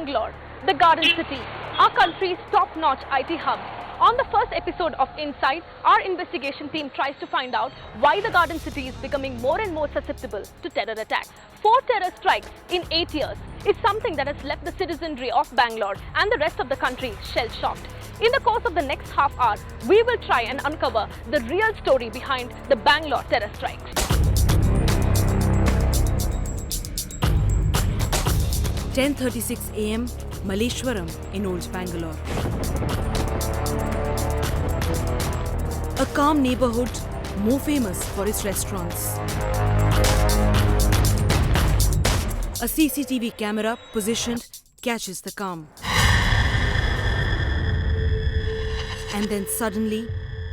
Bangalore, the Garden City, our country's top-notch IT hub. On the first episode of Inside, our investigation team tries to find out why the Garden City is becoming more and more susceptible to terror attacks. 4 terror strikes in 8 years is something that has left the citizenry of Bangalore and the rest of the country shell-shocked. In the course of the next half hour, we will try and uncover the real story behind the Bangalore terror strikes. "10:36 a.m. Malleshwaram in Old Bangalore. A calm neighborhood, more famous for its restaurants. A CCTV camera positioned catches the calm. And then suddenly,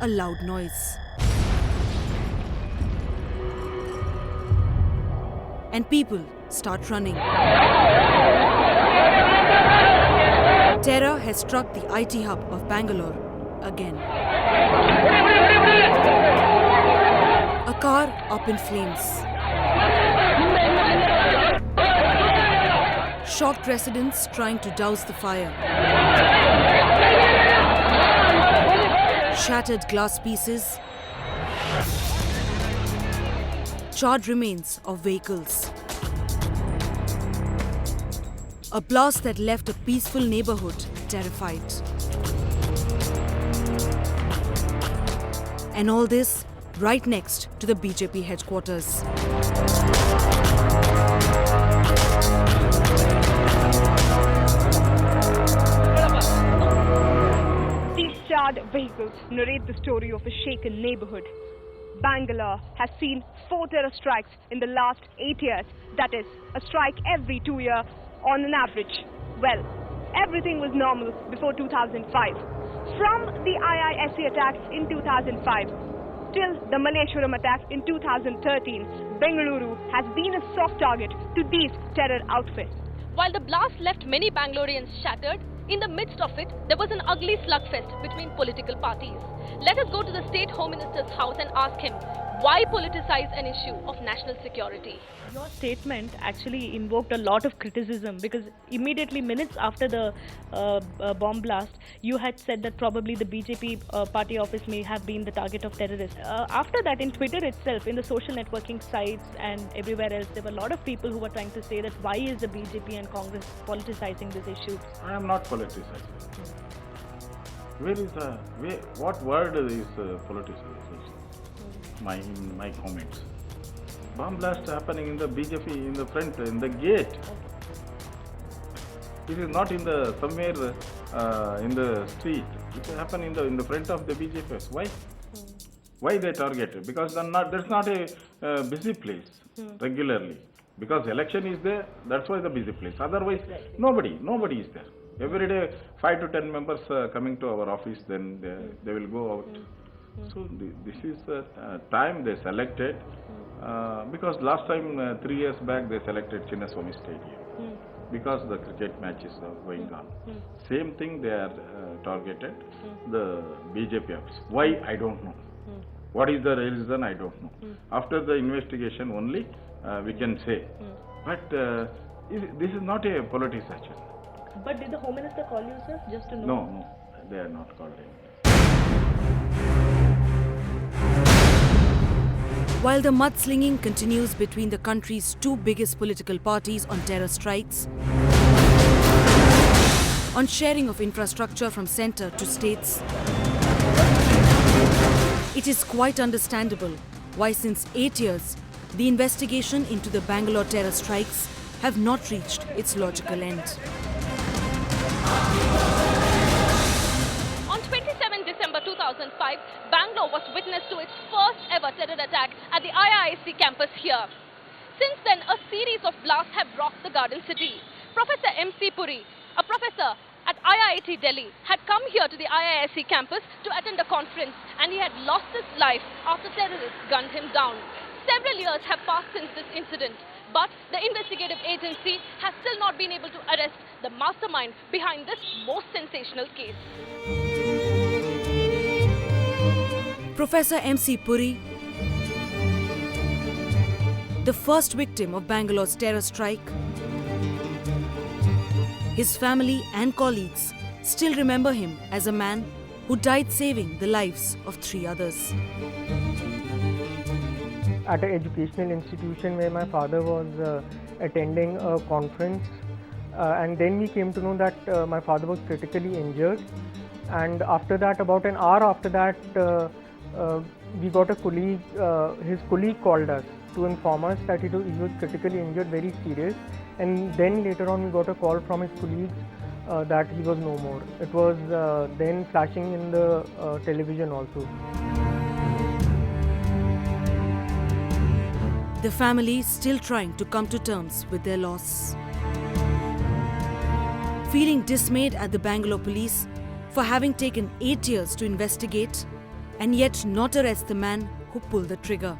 a loud noise. And people start running. Terror has struck the IT hub of Bangalore again. A car up in flames. Shocked residents trying to douse the fire. Shattered glass pieces. Charred remains of vehicles. A blast that left a peaceful neighborhood terrified. And all this right next to the BJP headquarters. These charred vehicles narrate the story of a shaken neighborhood. Bangalore has seen 4 terror strikes in the last 8 years. That is, a strike every 2 years on an average. Well, everything was normal before 2005. From the IISc attacks in 2005 till the Malleshwaram attack in 2013, Bengaluru has been a soft target to these terror outfits. While the blast left many Bangaloreans shattered, in the midst of it, there was an ugly slugfest between political parties. Let us go to the State Home Minister's house and ask him why politicize an issue of national security. Your statement actually invoked a lot of criticism because immediately minutes after the bomb blast, you had said that probably the BJP party office may have been the target of terrorists. After that, in Twitter itself, in the social networking sites and everywhere else, there were a lot of people who were trying to say that why is the BJP and Congress politicizing this issue? I am not politicizing. What word is politicization? My comments. Bomb blast happening in the BJP in the front, in the gate. It is not in the somewhere in the street. It happened in the front of the BJP. Why? Why they target? Because there's not a busy place regularly. Because election is there, that's why the busy place. Otherwise, nobody is there. Every day, 5 to 10 members coming to our office, then they will go out. So this is the time they selected because last time 3 years back they selected Chinnaswamy Stadium because the cricket matches are going on. Same thing they are targeted the BJP office. Why? I don't know. What is the reason? I don't know. After the investigation only we can say. But this is not a politicization. But did the Home Minister call you, sir, just to know? No, they are not called in. While the mudslinging continues between the country's 2 biggest political parties on terror strikes, on sharing of infrastructure from centre to states, it is quite understandable why since 8 years, the investigation into the Bangalore terror strikes have not reached its logical end. On 27 December 2005, Bangalore was witness to its first ever terror attack at the IISc campus here. Since then, a series of blasts have rocked the Garden City. Professor M.C. Puri, a professor at IIT Delhi, had come here to the IISc campus to attend a conference, and he had lost his life after terrorists gunned him down. Several years have passed since this incident, but the investigative agency has still not been able to arrest the mastermind behind this most sensational case. Professor M.C. Puri, the first victim of Bangalore's terror strike, His family and colleagues still remember him as a man who died saving the lives of 3 others. At an educational institution where my father was attending a conference, and then we came to know that my father was critically injured, and after that, about an hour after that, we got a colleague, his colleague called us to inform us that he was critically injured, very serious, and then later on we got a call from his colleagues that he was no more. It was then flashing in the television also. The family still trying to come to terms with their loss. Feeling dismayed at the Bangalore police for having taken 8 years to investigate and yet not arrest the man who pulled the trigger.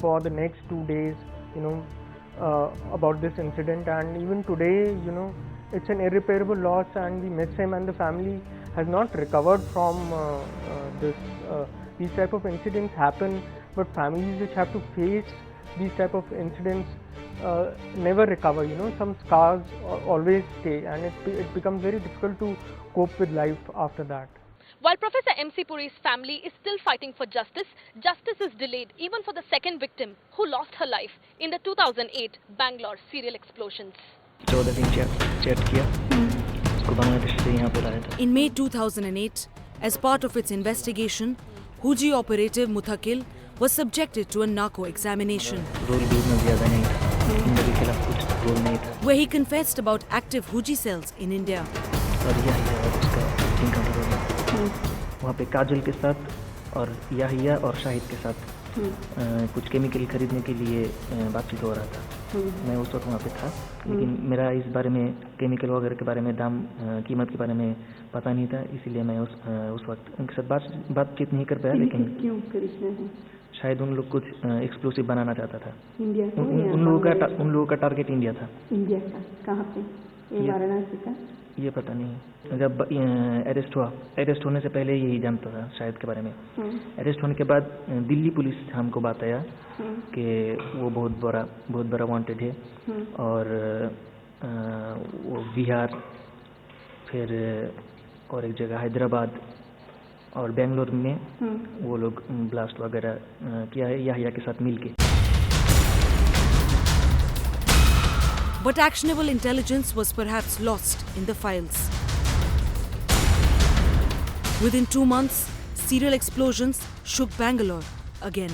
For the next 2 days, about this incident, and even today, it's an irreparable loss, and we miss him, and the family has not recovered from this. These type of incidents happen, but families which have to face these type of incidents never recover. Some scars always stay, and it becomes very difficult to cope with life after that. While Professor M.C. Puri's family is still fighting for justice, justice is delayed even for the second victim who lost her life in the 2008 Bangalore serial explosions. In May 2008, as part of its investigation, Huji operative Muthakil was subjected to a narco examination, where he confessed about active Huji cells in India. वहाँ पे काजल के साथ और याहिया और शाहिद के साथ कुछ chemical खरीदने के लिए बातचीत हो रहा था. मैं उस वक्त वहाँ पे था, लेकिन मेरा इस बारे में केमिकल वगैरह के बारे में दाम कीमत के बारे में पता नहीं था, इसीलिए मैं उस वक्त उनके साथ बातचीत नहीं कर पाया. लेकिन क्यों खरीदना है? शायद उन लोग कुछ एक्सप्लोसिव बनाना चाहता था. इंडिया का? उन लोगों का टारगेट इंडिया था. इंडिया का कहाँ पे? वाराणसी का? ये पता नहीं. जब अरेस्ट होने से पहले यही जानता था शायद के बारे में. अरेस्ट होने के बाद दिल्ली पुलिस हमको बात आया कि वो बहुत बड़ा वांटेड है, और वो बिहार, फिर और एक जगह हैदराबाद और बेंगलोर में वो लोग ब्लास्ट वगैरह किया है याहिया के साथ मिलके. But actionable intelligence was perhaps lost in the files. Within 2 months, serial explosions shook Bangalore again.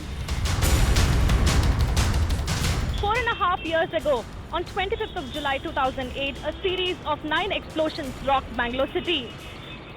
4.5 years ago, on 25th of July 2008, a series of 9 explosions rocked Bangalore city.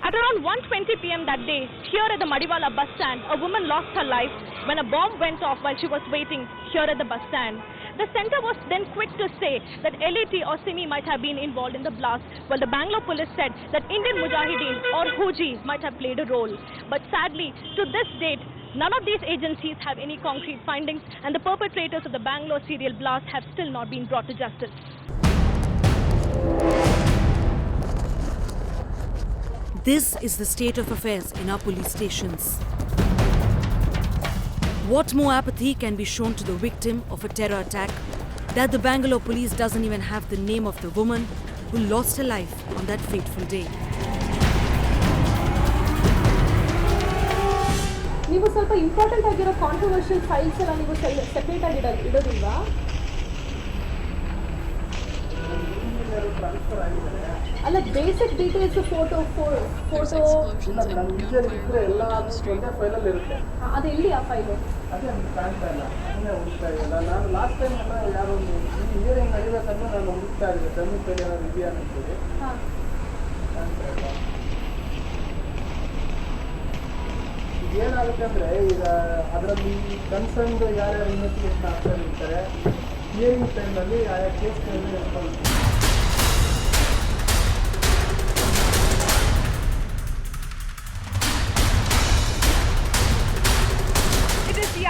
At around 1:20 p.m. that day, here at the Madiwala bus stand, a woman lost her life when a bomb went off while she was waiting here at the bus stand. The centre was then quick to say that LAT or Simi might have been involved in the blast, while the Bangalore police said that Indian Mujahideen or Huji might have played a role. But sadly, to this date, none of these agencies have any concrete findings, and the perpetrators of the Bangalore serial blast have still not been brought to justice. This is the state of affairs in our police stations. What more apathy can be shown to the victim of a terror attack that the Bangalore police doesn't even have the name of the woman who lost her life on that fateful day. ನೀವು ಸ್ವಲ್ಪ important ಆಗಿರೋ controversial files ಎಲ್ಲ ನೀವು separate ಆಗಿ ಇಡೋದಿಲ್ವಾ? ಅಲ್ಲ, basic details photo ಅದು ಎಲ್ಲಿ ಆ ಫೈಲು? ಅದೇ ಕಾಣ್ತಾ ಇಲ್ಲ, ಹುಡುಕ್ತಾ ಇಲ್ಲ. ನಾನು ಲಾಸ್ಟ್ ಟೈಮ್ ಎಲ್ಲ ಯಾರೋ ಇಂಜಿನಿಯರಿಂಗ್ ನಡಿಬೇಕಂದ್ರೆ ನಾನು ಹುಡುಕ್ತಾ ಇದ್ದೆ, ಸಮೀಪದಲ್ಲಿ ಏನಾದ್ರು ಇದೆಯಾ ಅಂತೇಳಿ. ಏನಾಗುತ್ತೆ ಅಂದರೆ, ಈಗ ಅದರಲ್ಲಿ ಕನ್ಸರ್ನ್ಡ್ ಯಾರ್ಯಾರು ಇನ್ವೆಸ್ಟಿಗೇಷನ್ ಆಗ್ತಾ ಇರ್ತಾರೆ, ಹಿಯರಿಂಗ್ ಟೈಮಲ್ಲಿ ಆಯಾ ಕೇಸ್ಗಳಲ್ಲಿ response.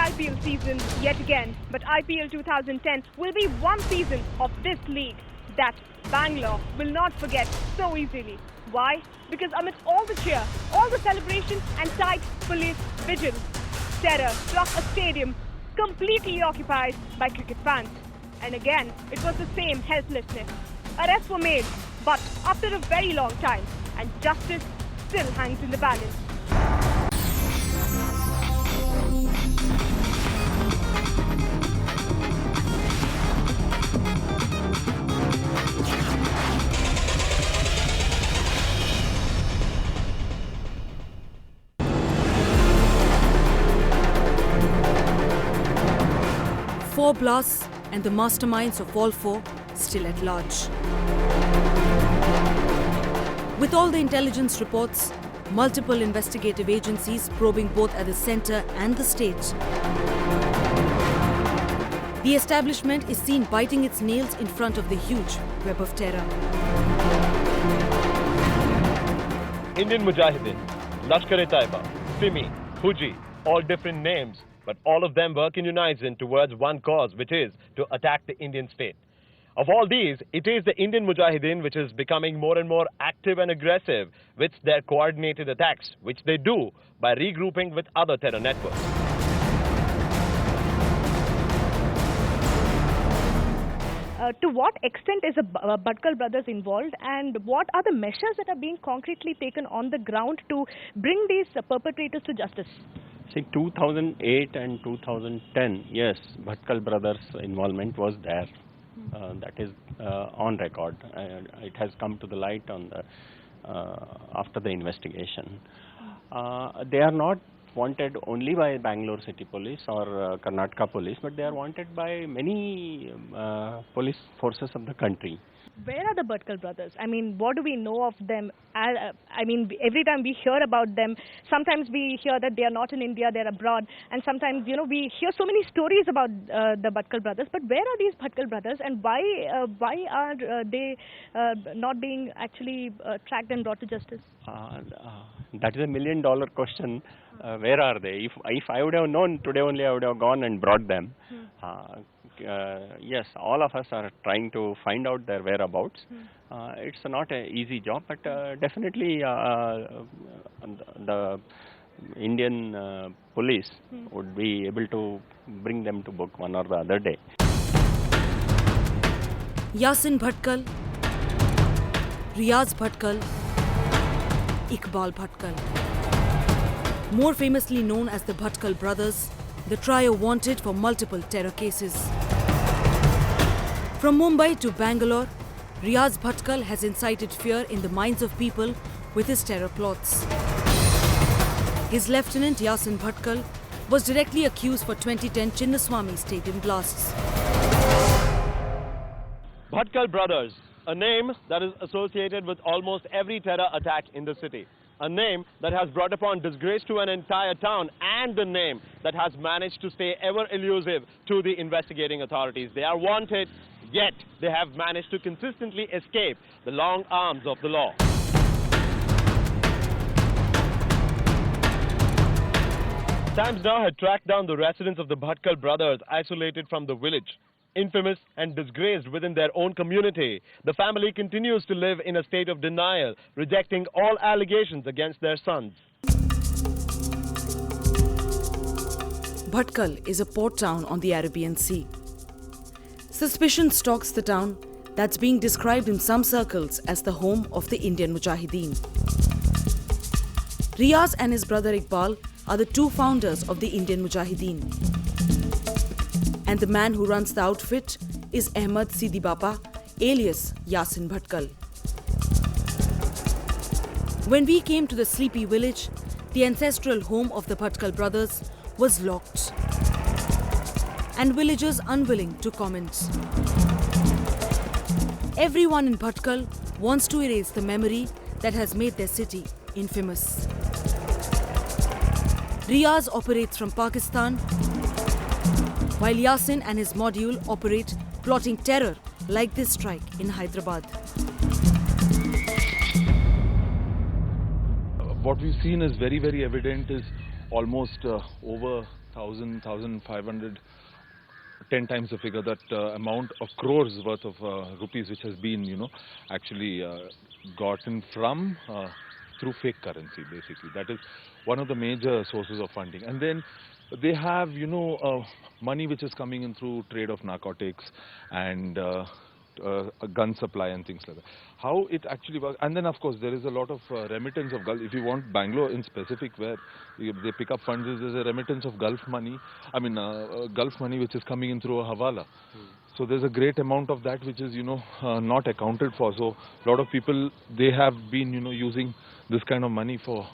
IPL season yet again, but IPL 2010 will be one season of this league that Bangalore will not forget so easily. Why? Because amidst all the cheer, all the celebration and tight police vigilance, terror struck a stadium completely occupied by cricket fans. And again, it was the same helplessness. Arrests were made, but after a very long time, and justice still hangs in the balance. Four blasts and the masterminds of all four still at large. With all the intelligence reports, multiple investigative agencies probing both at the center and the state, the establishment is seen biting its nails in front of the huge web of terror. Indian Mujahideen, Lashkar-e-Taiba, Simi, Huji, all different names, but all of them work in unison towards one cause, which is to attack the Indian state. Of all these, it is the Indian Mujahideen which is becoming more and more active and aggressive with their coordinated attacks, which they do by regrouping with other terror networks. To what extent is the Bhatkal brothers involved, and what are the measures that are being concretely taken on the ground to bring these perpetrators to justice? See, 2008 and 2010, yes, Bhatkal brothers' involvement was there. That is on record. It has come to the light on the after the investigation. They are not wanted only by Bangalore City Police or Karnataka Police, but they are wanted by many police forces of the country. Where are the Bhatkal brothers? I mean, what do we know of them? I mean, every time we hear about them, sometimes we hear that they are not in India, they are abroad, and sometimes, you know, we hear so many stories about the Bhatkal brothers. But where are these Bhatkal brothers, and why are they not being actually tracked and brought to justice? That is $1 million question. Where are they? If I would have known today only, I would have gone and brought them. Yes, all of us are trying to find out their whereabouts. It's not an easy job, but definitely the Indian police would be able to bring them to book one or the other day. Yasin Bhatkal, Riaz Bhatkal, Iqbal Bhatkal. More famously known as the Bhatkal brothers, the trio wanted for multiple terror cases. From Mumbai to Bangalore, Riaz Bhatkal has incited fear in the minds of people with his terror plots. His lieutenant Yasin Bhatkal was directly accused for 2010 Chinnaswamy Stadium blasts. Bhatkal brothers, a name that is associated with almost every terror attack in the city. A name that has brought upon disgrace to an entire town, and the name that has managed to stay ever elusive to the investigating authorities. They are wanted, yet they have managed to consistently escape the long arms of the law. Times now had tracked down the residents of the Bhatkal brothers isolated from the village. Infamous and disgraced within their own community, the family continues to live in a state of denial, rejecting all allegations against their sons. Bhatkal is a port town on the Arabian Sea. Suspicion stalks the town that's being described in some circles as the home of the Indian Mujahideen. Riaz and his brother Iqbal are the two founders of the Indian Mujahideen. And the man who runs the outfit is Ahmad Sidi Bapa, alias Yasin Bhatkal. When we came to the sleepy village, the ancestral home of the Bhatkal brothers was locked, and villagers unwilling to comment. Everyone in Bhatkal wants to erase the memory that has made their city infamous. Riaz operates from Pakistan, while Yasin and his module operate plotting terror like this strike in Hyderabad. What we've seen is very, very evident is almost over 1,000, 1,500, 10 times the figure, that amount of crores worth of rupees which has been, actually gotten from through fake currency, basically. That is one of the major sources of funding. And then they have, money which is coming in through trade of narcotics and a gun supply and things like that. How it actually works, and then of course there is a lot of remittance of Gulf. If you want Bangalore in specific, where they pick up funds, there's a remittance of Gulf money. Gulf money which is coming in through a hawala. So there's a great amount of that which is not accounted for. So a lot of people, they have been using this kind of money for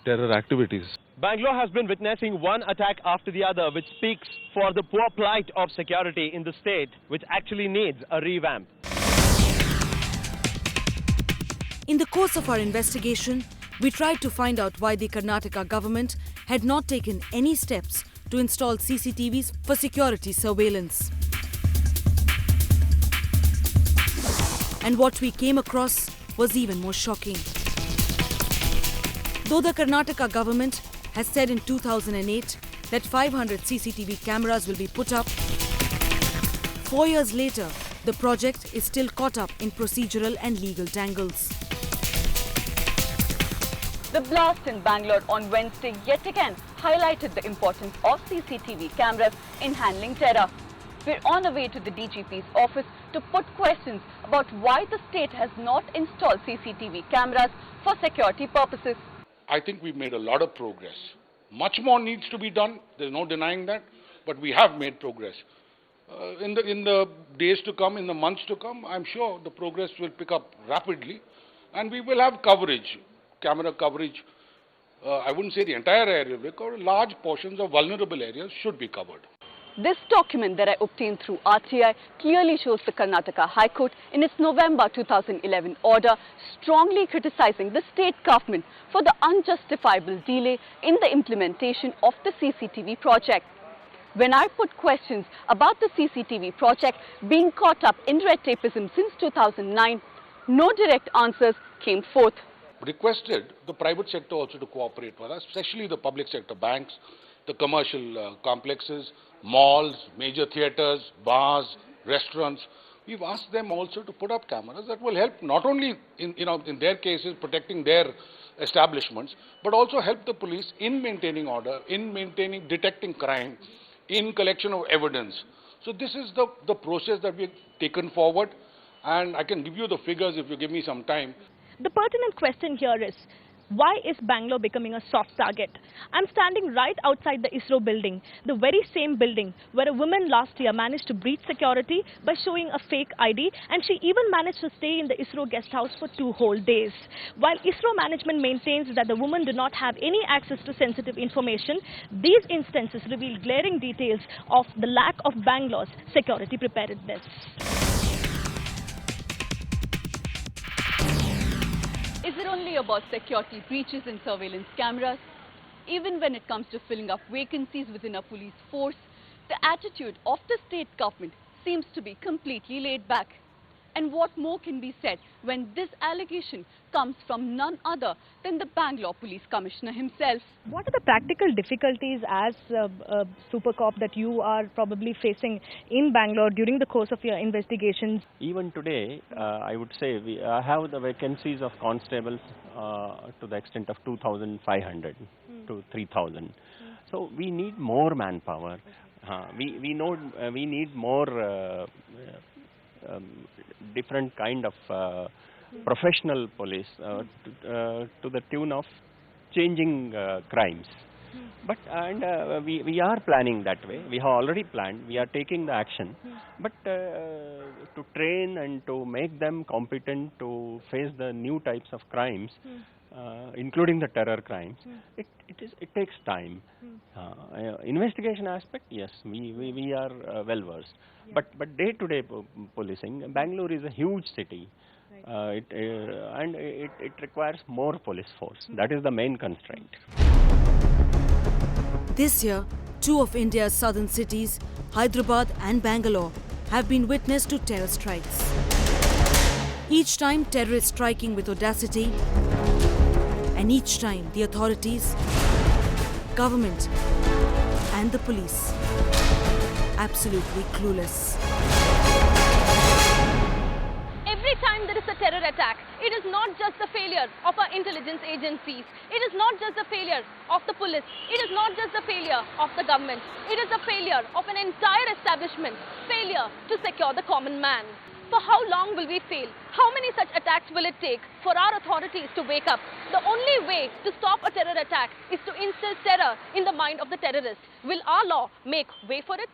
terror activities. Bangalore has been witnessing one attack after the other, which speaks for the poor plight of security in the state, which actually needs a revamp. In the course of our investigation, we tried to find out why the Karnataka government had not taken any steps to install CCTVs for security surveillance. And what we came across was even more shocking. Though the Karnataka government has said in 2008 that 500 CCTV cameras will be put up, 4 years later, the project is still caught up in procedural and legal tangles. The blast in Bangalore on Wednesday yet again highlighted the importance of CCTV cameras in handling terror. We're on our way to the DGP's office to put questions about why the state has not installed CCTV cameras for security purposes. I think we've made a lot of progress. Much more needs to be done, there's no denying that, but we have made progress. In the days to come, in the months to come, I'm sure the progress will pick up rapidly and we will have coverage, camera coverage. I wouldn't say the entire area, because large portions of vulnerable areas should be covered. This document that I obtained through RTI clearly shows the Karnataka High Court in its November 2011 order strongly criticizing the state government for the unjustifiable delay in the implementation of the CCTV project. When I put questions about the CCTV project being caught up in red tapeism since 2009, no direct answers came forth. Requested the private sector also to cooperate with us, especially the public sector banks, the commercial complexes, malls, major theatres, bars, restaurants. We've asked them also to put up cameras that will help not only in their cases protecting their establishments, but also help the police in maintaining order, in detecting crime, in collection of evidence. So this is the process that we've taken forward, and I can give you the figures if you give me some time. The pertinent question here is, why is Bangalore becoming a soft target? I'm standing right outside the ISRO building, the very same building where a woman last year managed to breach security by showing a fake ID, and she even managed to stay in the ISRO guest house for 2 whole days. While ISRO management maintains that the woman did not have any access to sensitive information, these instances reveal glaring details of the lack of Bangalore's security preparedness. Is it only about security breaches and surveillance cameras? Even when it comes to filling up vacancies within a police force, the attitude of the state government seems to be completely laid back. And what more can be said when this allegation comes from none other than the Bangalore Police Commissioner himself? What are the practical difficulties as a super cop that you are probably facing in Bangalore during the course of your investigations? Even today, I would say we have the vacancies of constables to the extent of 2,500 to 3,000. So we need more manpower. We need more different kind of professional police to the tune of changing crimes. But we are planning that way. We have already planned. We are taking the action. But to train and to make them competent to face the new types of crimes, including the terror crimes, it takes time. Investigation aspect, yes, we are well versed. But day-to-day policing, Bangalore is a huge city. It requires more police force. That is the main constraint. This year, 2 of India's southern cities, Hyderabad and Bangalore, have been witness to terror strikes. Each time terrorists striking with audacity, and each time the authorities, government and the police absolutely clueless. Every time time there is a terror attack, it is not just the failure of our intelligence agencies. It is not just the failure of the police. It is not just the failure of the government. It is a failure of an entire establishment. Failure to secure the common man. For how long will we fail? How many such attacks will it take for our authorities to wake up? The only way to stop a terror attack is to instill terror in the mind of the terrorist. Will our law make way for it?